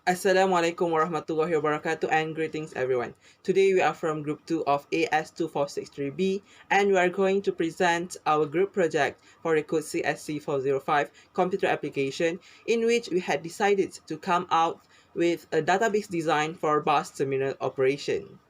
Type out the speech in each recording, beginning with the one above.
Assalamualaikum warahmatullahi wabarakatuh and greetings everyone. Today we are from group 2 of AS246 and we are going to present our group project for the code CSC405 computer application in which we had decided to come out with a database design for bus terminal operation.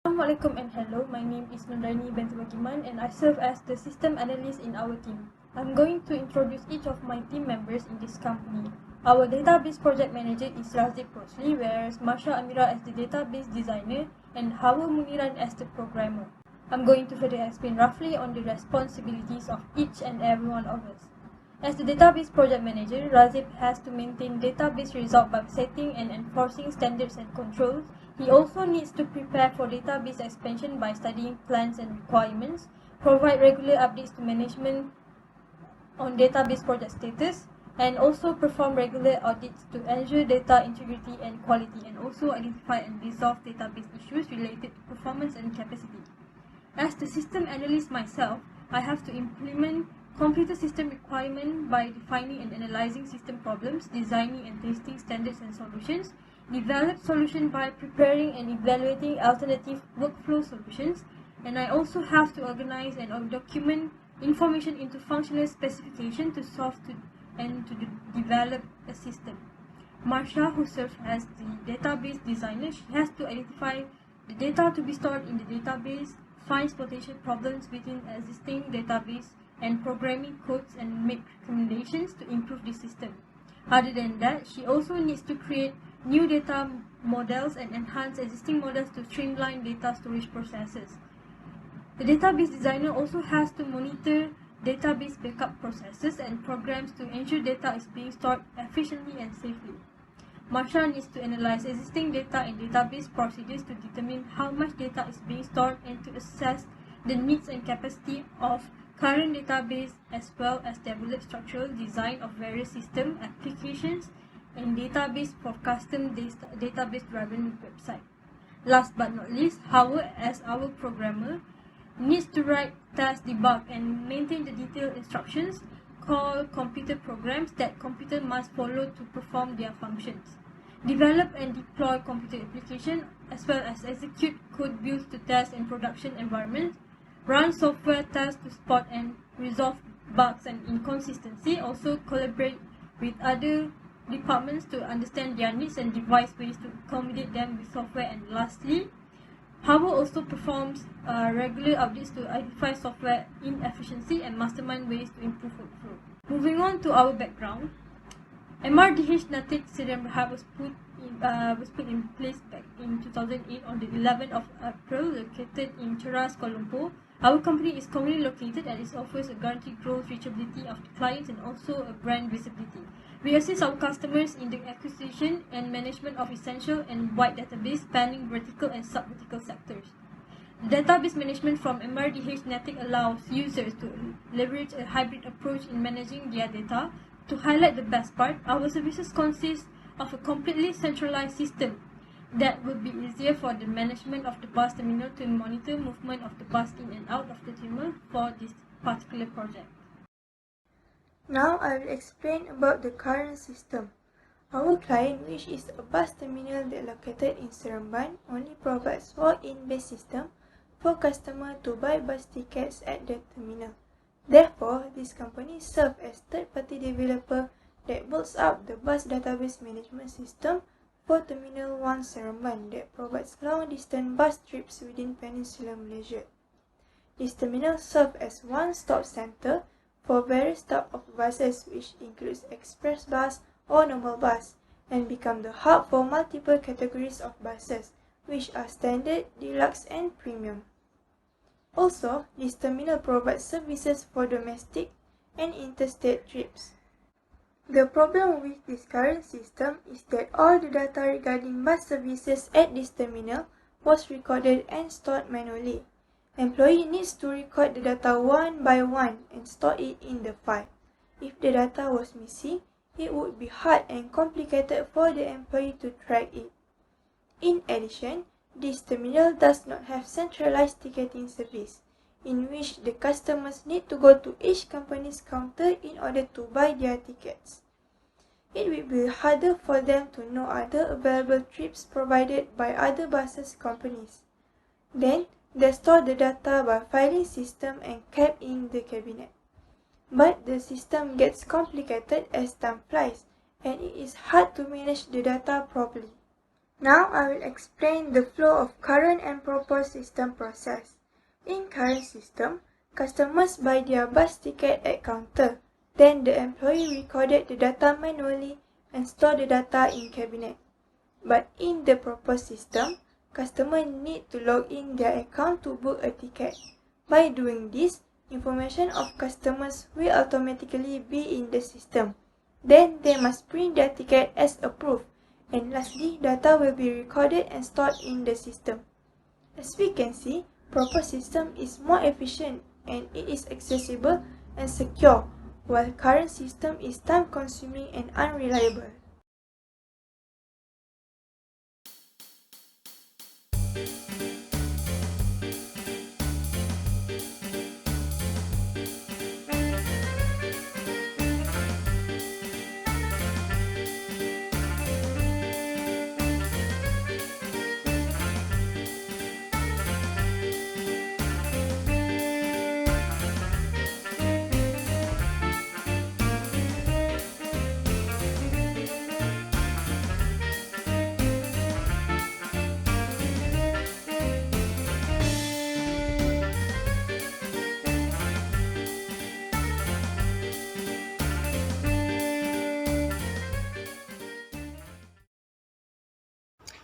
Assalamualaikum and hello, my name is Nundarni binti Bagiman and I serve as the system analyst in our team. I'm going to introduce each of my team members in this company. Our database project manager is Razib Rosli, whereas Masha Amira as the database designer and Hawa Muniran as the programmer. I'm going to further explain roughly on the responsibilities of each and every one of us. As the database project manager, Razib has to maintain database result by setting and enforcing standards and controls. He also needs to prepare for database expansion by studying plans and requirements, provide regular updates to management on database project status, and also perform regular audits to ensure data integrity and quality, and also identify and resolve database issues related to performance and capacity. As the system analyst myself, I have to implement computer system requirement by defining and analyzing system problems, designing and testing standards and solutions, develop solution by preparing and evaluating alternative workflow solutions, and I also have to organize and document information into functional specification to develop a system. Marsha, who serves as the database designer, she has to identify the data to be stored in the database, finds potential problems within existing database, and programming codes and make recommendations to improve the system. Other than that, she also needs to create new data models and enhance existing models to streamline data storage processes. The database designer also has to monitor database backup processes and programs to ensure data is being stored efficiently and safely. Marsha needs to analyze existing data and database procedures to determine how much data is being stored and to assess the needs and capacity of current database, as well as develop structural design of various system applications and database for custom database driven website. Last but not least, Howard, as our programmer, needs to write, test, debug, and maintain the detailed instructions called computer programs that computer must follow to perform their functions. Develop and deploy computer application, as well as execute code builds to test in production environments, run software tests to spot and resolve bugs and inconsistency, also collaborate with other departments to understand their needs and devise ways to accommodate them with software, and lastly, Howard also performs regular updates to identify software inefficiency and mastermind ways to improve workflow. Moving on to our background, MRDH Natik Siram Rahab was put in place back in 2008 on the 11th of April, located in Cheras, Kuala Lumpur. Our company is commonly located and it offers a guaranteed growth, reachability of the clients and also a brand visibility. We assist our customers in the acquisition and management of essential and wide database spanning vertical and sub-vertical sectors. The database management from MRDH Natic allows users to leverage a hybrid approach in managing their data. To highlight the best part, our services consist of a completely centralized system that will be easier for the management of the bus terminal to monitor movement of the bus in and out of the terminal for this particular project. Now I will explain about the current system. Our client, which is a bus terminal that located in Seremban, only provides walk-in based system for customers to buy bus tickets at the terminal. Therefore, this company serves as third-party developer that builds up the bus database management system for Terminal 1 Seremban that provides long-distance bus trips within Peninsular Malaysia. This terminal serves as one-stop center for various types of buses, which includes express bus or normal bus, and become the hub for multiple categories of buses, which are standard, deluxe, and premium. Also, this terminal provides services for domestic and interstate trips. The problem with this current system is that all the data regarding bus services at this terminal was recorded and stored manually. Employee needs to record the data one by one and store it in the file. If the data was missing, it would be hard and complicated for the employee to track it. In addition, this terminal does not have centralized ticketing service, in which the customers need to go to each company's counter in order to buy their tickets. it will be harder for them to know other available trips provided by other buses companies. Then, they store the data by filing system and kept in the cabinet. But the system gets complicated as time flies, and it is hard to manage the data properly. Now I will explain the flow of current and proposed system process. In current system, customers buy their bus ticket at counter. Then the employee recorded the data manually and store the data in cabinet. But in the proposed system, customers need to log in their account to book a ticket. By doing this, information of customers will automatically be in the system. Then they must print their ticket as a proof. And lastly, data will be recorded and stored in the system. As we can see, proper system is more efficient and it is accessible and secure, while current system is time-consuming and unreliable.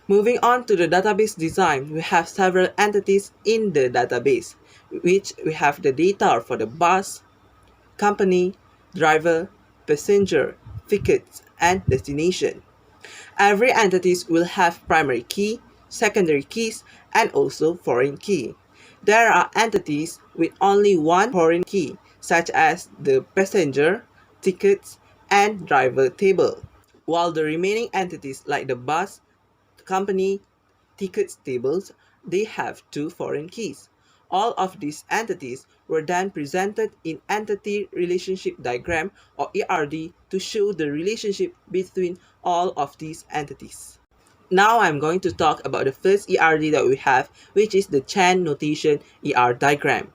Moving on to the database design, we have several entities in the database, which we have the data for the bus, company, driver, passenger, tickets, and destination. Every entity will have primary key, secondary keys, and also foreign key. There are entities with only one foreign key, such as the passenger, tickets, and driver table, while the remaining entities like the bus, company, tickets tables, they have two foreign keys. All of these entities were then presented in Entity Relationship Diagram or ERD to show the relationship between all of these entities. Now I'm going to talk about the first ERD that we have, which is the Chen notation ER diagram.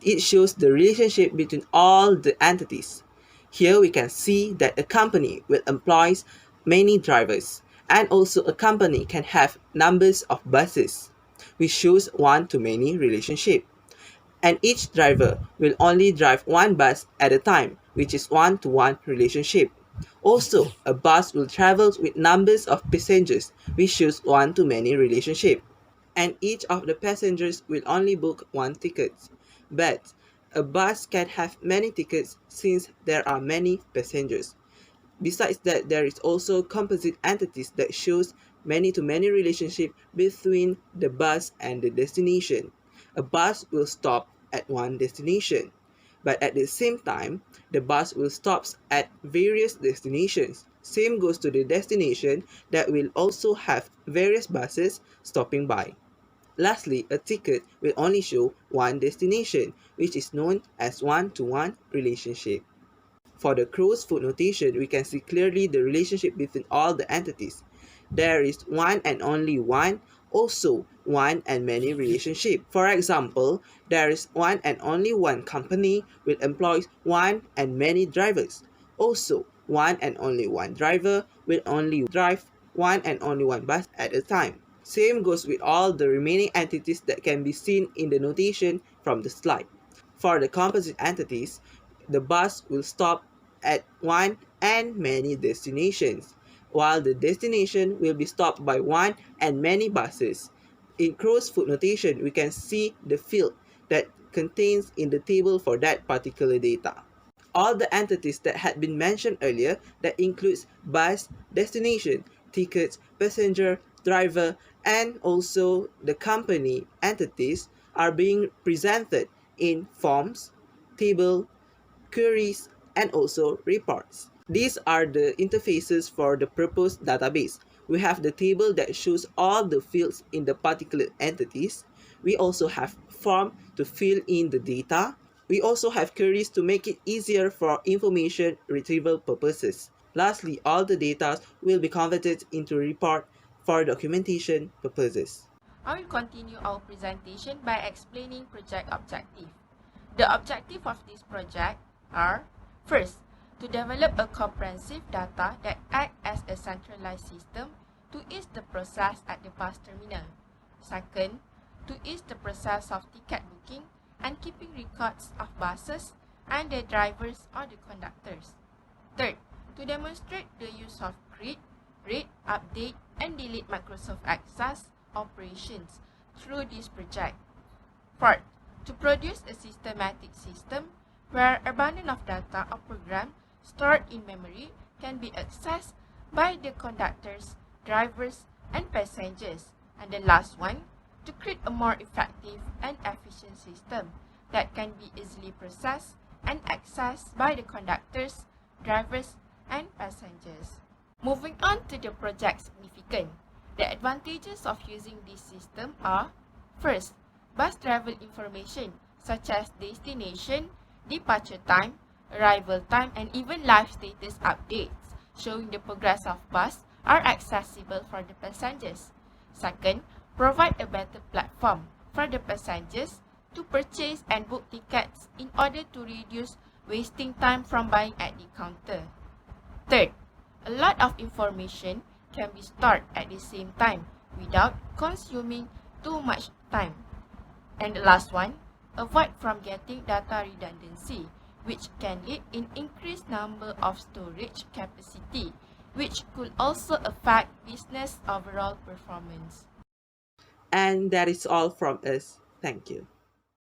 It shows the relationship between all the entities. Here we can see that a company will employ many drivers, and also a company can have numbers of buses, which shows one-to-many relationship. And each driver will only drive one bus at a time, which is one-to-one relationship. Also, a bus will travel with numbers of passengers, which shows one-to-many relationship. And each of the passengers will only book one ticket. But a bus can have many tickets since there are many passengers. Besides that, there is also composite entities that shows many-to-many relationship between the bus and the destination. A bus will stop at one destination, but at the same time, the bus will stop at various destinations. Same goes to the destination that will also have various buses stopping by. Lastly, a ticket will only show one destination, which is known as one-to-one relationship. For the crow's foot notation, we can see clearly the relationship between all the entities. There is one and only one, also one and many relationship. For example, there is one and only one company which employs one and many drivers. Also, one and only one driver will only drive one and only one bus at a time. Same goes with all the remaining entities that can be seen in the notation from the slide. For the composite entities, the bus will stop at one and many destinations, while the destination will be stopped by one and many buses. In crow's foot notation, we can see the field that contains in the table for that particular data. All the entities that had been mentioned earlier, that includes bus, destination, tickets, passenger, driver, and also the company entities are being presented in forms, table, queries, and also reports. These are the interfaces for the proposed database. We have the table that shows all the fields in the particular entities. We also have form to fill in the data. We also have queries to make it easier for information retrieval purposes. Lastly, all the data will be converted into a report for documentation purposes. I will continue our presentation by explaining project objective. The objective of this project are: first, to develop a comprehensive data that acts as a centralized system to ease the process at the bus terminal. Second, to ease the process of ticket booking and keeping records of buses and their drivers or the conductors. Third, to demonstrate the use of create, read, update, and delete Microsoft Access operations through this project. Fourth, to produce a systematic system where a bundle of data or program stored in memory can be accessed by the conductors, drivers, and passengers. And the last one, to create a more effective and efficient system that can be easily processed and accessed by the conductors, drivers, and passengers. Moving on to the project significance. The advantages of using this system are: first, bus travel information such as destination, departure time, arrival time, and even live status updates showing the progress of bus are accessible for the passengers. Second, provide a better platform for the passengers to purchase and book tickets in order to reduce wasting time from buying at the counter. Third, a lot of information can be stored at the same time without consuming too much time. And the last one, avoid from getting data redundancy, which can lead in increased number of storage capacity, which could also affect business overall performance. And that is all from us. Thank you.